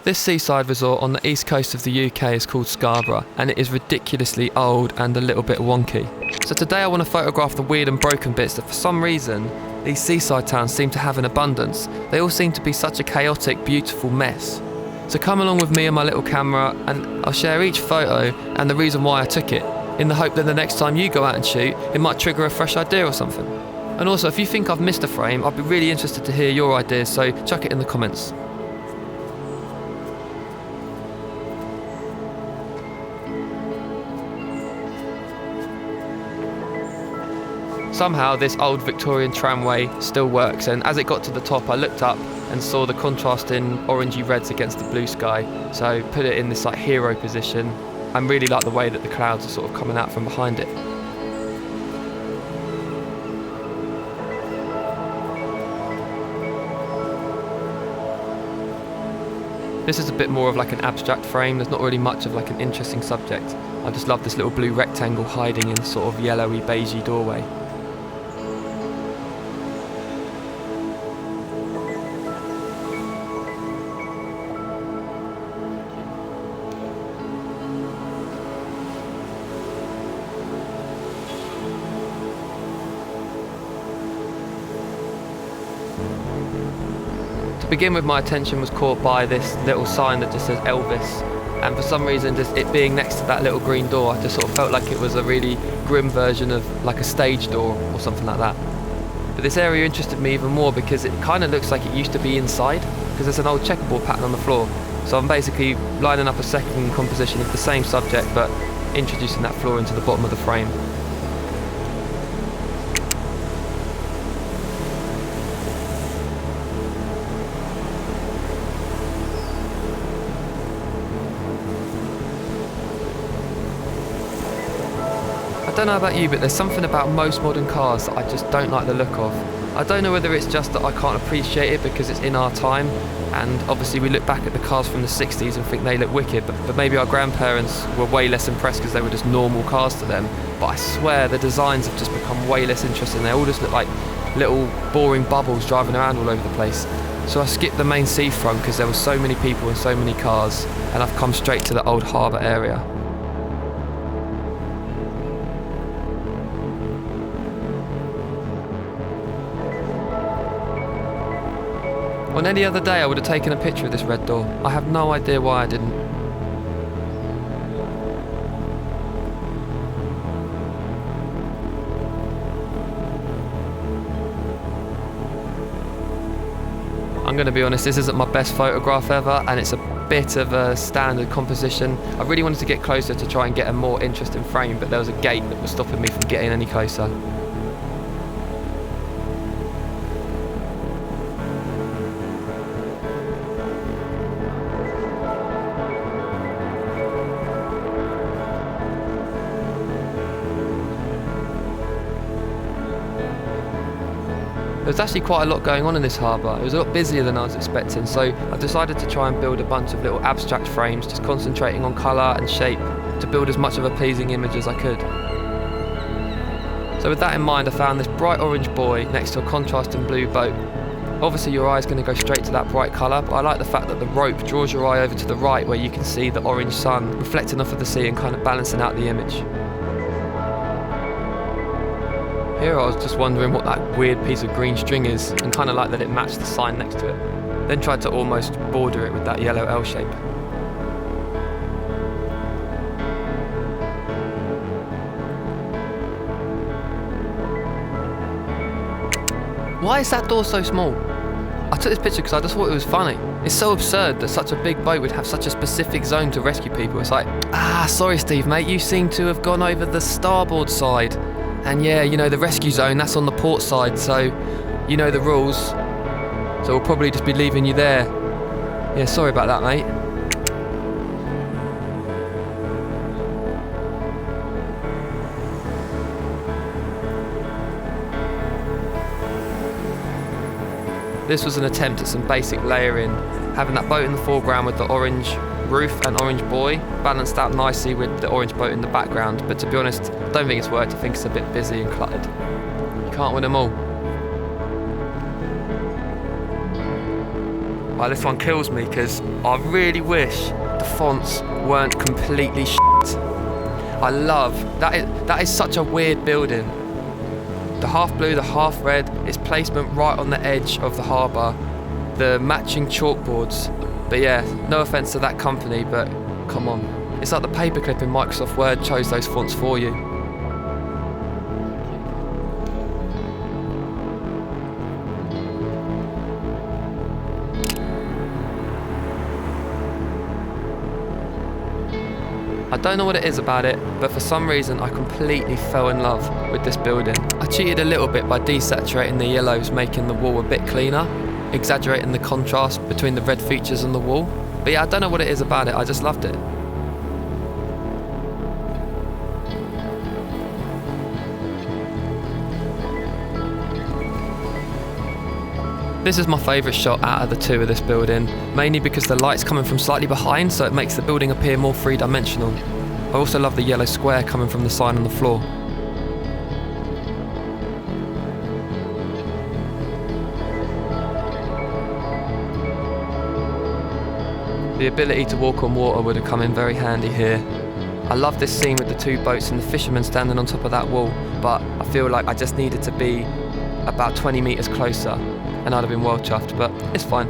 This seaside resort on the east coast of the UK is called Scarborough, and it is ridiculously old and a little bit wonky. So today I want to photograph the weird and broken bits that for some reason these seaside towns seem to have in abundance. They all seem to be such a chaotic, beautiful mess. So come along with me and my little camera and I'll share each photo and the reason why I took it, in the hope that the next time you go out and shoot, it might trigger a fresh idea or something. And also, if you think I've missed a frame, I'd be really interested to hear your ideas, so chuck it in the comments. Somehow this old Victorian tramway still works, and as it got to the top I looked up and saw the contrasting orangey reds against the blue sky, so put it in this like hero position. I really like the way that the clouds are sort of coming out from behind it. This is a bit more of like an abstract frame. There's not really much of like an interesting subject. I just love this little blue rectangle hiding in sort of yellowy beigey doorway. To begin with, my attention was caught by this little sign that just says Elvis, and for some reason just it being next to that little green door, I just sort of felt like it was a really grim version of like a stage door or something like that. But this area interested me even more because it kind of looks like it used to be inside, because there's an old checkerboard pattern on the floor. So I'm basically lining up a second composition of the same subject but introducing that floor into the bottom of the frame. I don't know about you, but there's something about most modern cars that I just don't like the look of. I don't know whether it's just that I can't appreciate it because it's in our time, and obviously we look back at the cars from the 60s and think they look wicked, but maybe our grandparents were way less impressed because they were just normal cars to them. But I swear the designs have just become way less interesting. They all just look like little boring bubbles driving around all over the place. So I skipped the main seafront because there were so many people and so many cars, and I've come straight to the old harbour area. On any other day I would have taken a picture of this red door. I have no idea why I didn't. I'm going to be honest, this isn't my best photograph ever, and it's a bit of a standard composition. I really wanted to get closer to try and get a more interesting frame, but there was a gate that was stopping me from getting any closer. There was actually quite a lot going on in this harbour. It was a lot busier than I was expecting, so I decided to try and build a bunch of little abstract frames, just concentrating on colour and shape to build as much of a pleasing image as I could. So with that in mind, I found this bright orange buoy next to a contrasting blue boat. Obviously your eye's going to go straight to that bright colour, but I like the fact that the rope draws your eye over to the right where you can see the orange sun reflecting off of the sea and kind of balancing out the image. Here I was just wondering what that weird piece of green string is, and kind of like that it matched the sign next to it. Then tried to almost border it with that yellow L shape. Why is that door so small? I took this picture because I just thought it was funny. It's so absurd that such a big boat would have such a specific zone to rescue people. It's like, sorry Steve mate, you seem to have gone over the starboard side. And yeah, you know, the rescue zone, that's on the port side, so you know the rules. So we'll probably just be leaving you there. Yeah, sorry about that, mate. This was an attempt at some basic layering, having that boat in the foreground with the orange roof and orange buoy balanced out nicely with the orange boat in the background, but to be honest, I don't think it's worked. I think it's a bit busy and cluttered. You can't win them all. This one kills me because I really wish the fonts weren't completely shit. I love, that is such a weird building. The half blue, the half red, its placement right on the edge of the harbour, the matching chalkboards. But yeah, no offence to that company, but come on. It's like the paperclip in Microsoft Word chose those fonts for you. I don't know what it is about it, but for some reason I completely fell in love with this building. I cheated a little bit by desaturating the yellows, making the wall a bit cleaner, exaggerating the contrast between the red features and the wall. But yeah, I don't know what it is about it, I just loved it. This is my favourite shot out of the two of this building, mainly because the light's coming from slightly behind, so it makes the building appear more three-dimensional. I also love the yellow square coming from the sign on the floor. The ability to walk on water would have come in very handy here. I love this scene with the two boats and the fishermen standing on top of that wall, but I feel like I just needed to be about 20 metres closer, and I'd have been well chuffed, but it's fine.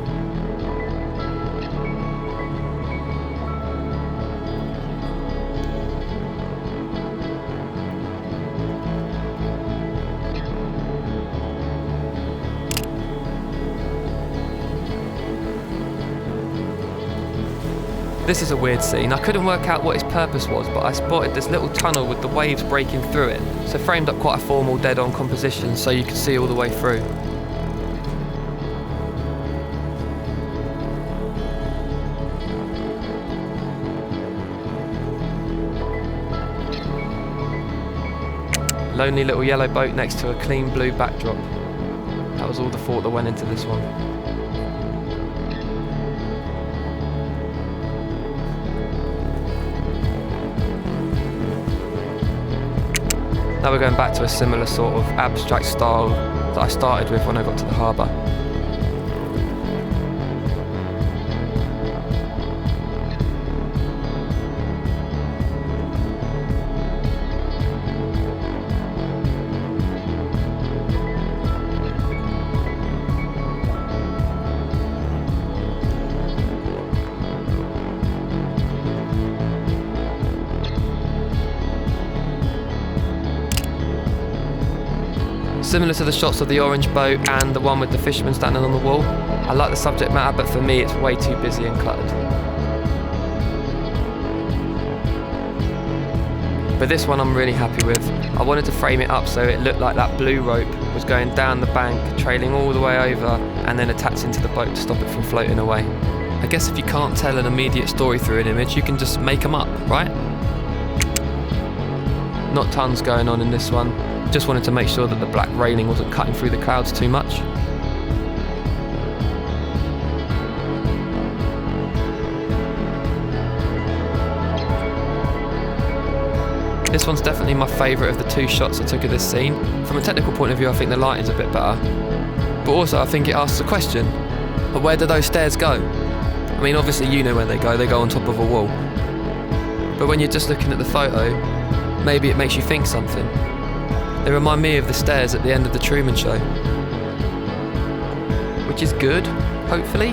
This is a weird scene. I couldn't work out what its purpose was, but I spotted this little tunnel with the waves breaking through it, so framed up quite a formal dead-on composition so you could see all the way through. Lonely little yellow boat next to a clean blue backdrop. That was all the thought that went into this one. Now we're going back to a similar sort of abstract style that I started with when I got to the harbour. Similar to the shots of the orange boat and the one with the fisherman standing on the wall. I like the subject matter, but for me it's way too busy and cluttered. But this one I'm really happy with. I wanted to frame it up so it looked like that blue rope was going down the bank, trailing all the way over, and then attaching to the boat to stop it from floating away. I guess if you can't tell an immediate story through an image, you can just make them up, right? Not tons going on in this one. Just wanted to make sure that the black railing wasn't cutting through the clouds too much. This one's definitely my favourite of the two shots I took of this scene. From a technical point of view, I think the lighting's a bit better. But also I think it asks a question. But where do those stairs go? I mean, obviously you know where they go on top of a wall. But when you're just looking at the photo, maybe it makes you think something. They remind me of the stairs at the end of the Truman Show. Which is good, hopefully.